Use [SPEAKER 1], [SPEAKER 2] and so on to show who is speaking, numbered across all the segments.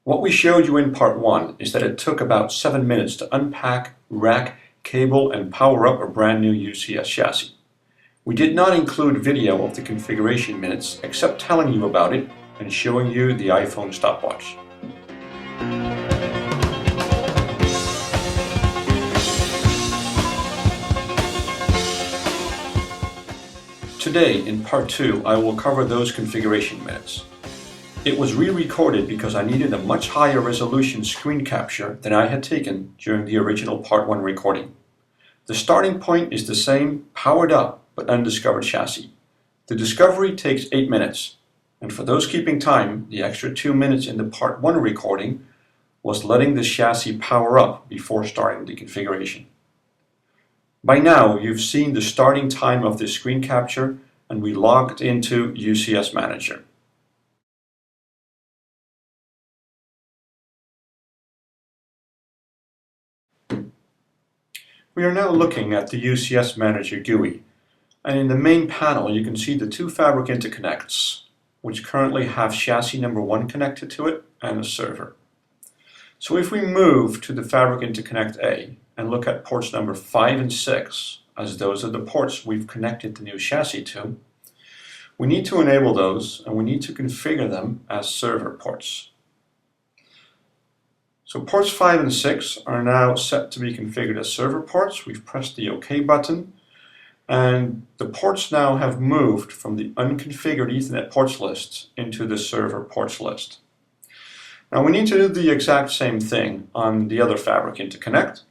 [SPEAKER 1] What we showed you in part 1 is that it took about 7 minutes to unpack, rack, cable, and power up a brand new UCS chassis. We did not include video of the configuration minutes except telling you about it and showing you the iPhone stopwatch. Today, in part 2, I will cover those configuration minutes. It was re-recorded because I needed a much higher resolution screen capture than I had taken during the original part 1 recording. The starting point is the same powered up but undiscovered chassis. The discovery takes 8 minutes, and for those keeping time, the extra 2 minutes in the part 1 recording was letting the chassis power up before starting the configuration. By now, you've seen the starting time of this screen capture, and we logged into UCS Manager. We are now looking at the UCS Manager GUI, and in the main panel you can see the two fabric interconnects, which currently have chassis number 1 connected to it and a server. So if we move to the fabric interconnect A and look at ports number 5 and 6, as those are the ports we've connected the new chassis to, we need to enable those and we need to configure them as server ports. So ports 5 and 6 are now set to be configured as server ports. We've pressed the OK button, and the ports now have moved from the unconfigured Ethernet ports list into the server ports list. Now we need to do the exact same thing on the other fabric interconnect,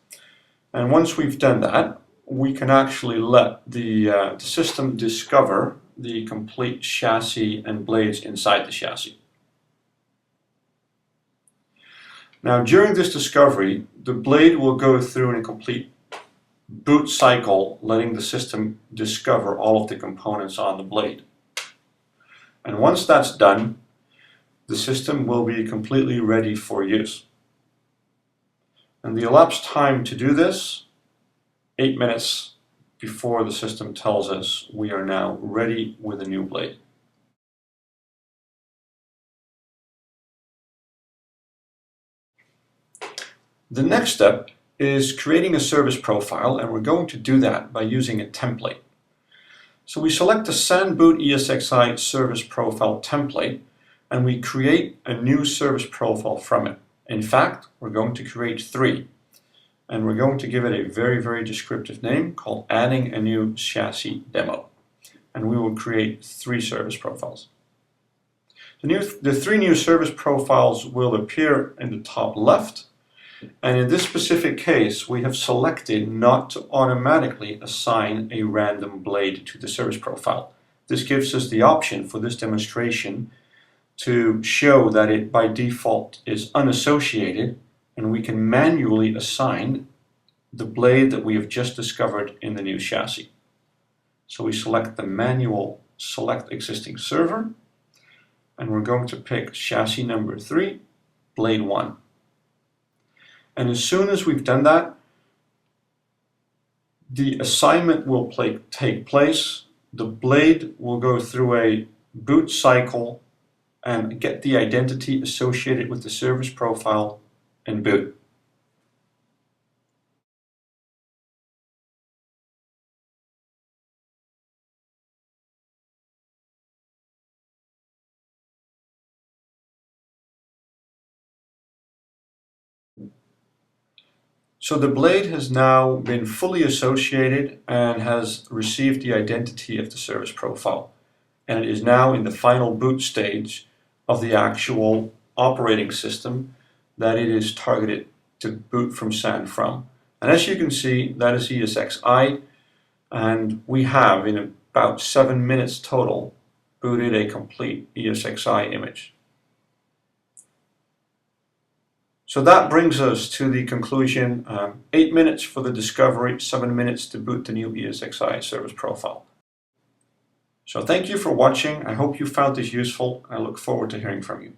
[SPEAKER 1] and once we've done that, we can actually let the system discover the complete chassis and blades inside the chassis. Now during this discovery, the blade will go through a complete boot cycle, letting the system discover all of the components on the blade. And once that's done, the system will be completely ready for use. And the elapsed time to do this, 8 minutes before the system tells us we are now ready with a new blade. The next step is creating a service profile, and we're going to do that by using a template. So we select the SandBoot ESXi service profile template, and we create a new service profile from it. In fact, we're going to create 3, and we're going to give it a very descriptive name called adding a new chassis demo. And we will create 3 service profiles. The 3 new service profiles will appear in the top left. And in this specific case, we have selected not to automatically assign a random blade to the service profile. This gives us the option for this demonstration to show that it by default is unassociated, and we can manually assign the blade that we have just discovered in the new chassis. So we select the manual select existing server, and we're going to pick chassis number 3, blade 1. And as soon as we've done that, the assignment will take place. The blade will go through a boot cycle and get the identity associated with the service profile and boot. So the blade has now been fully associated and has received the identity of the service profile. And it is now in the final boot stage of the actual operating system that it is targeted to boot from SAN from. And as you can see, that is ESXi, and we have in about 7 minutes total booted a complete ESXi image. So that brings us to the conclusion, 8 minutes for the discovery, 7 minutes to boot the new ESXi service profile. So thank you for watching. I hope you found this useful. I look forward to hearing from you.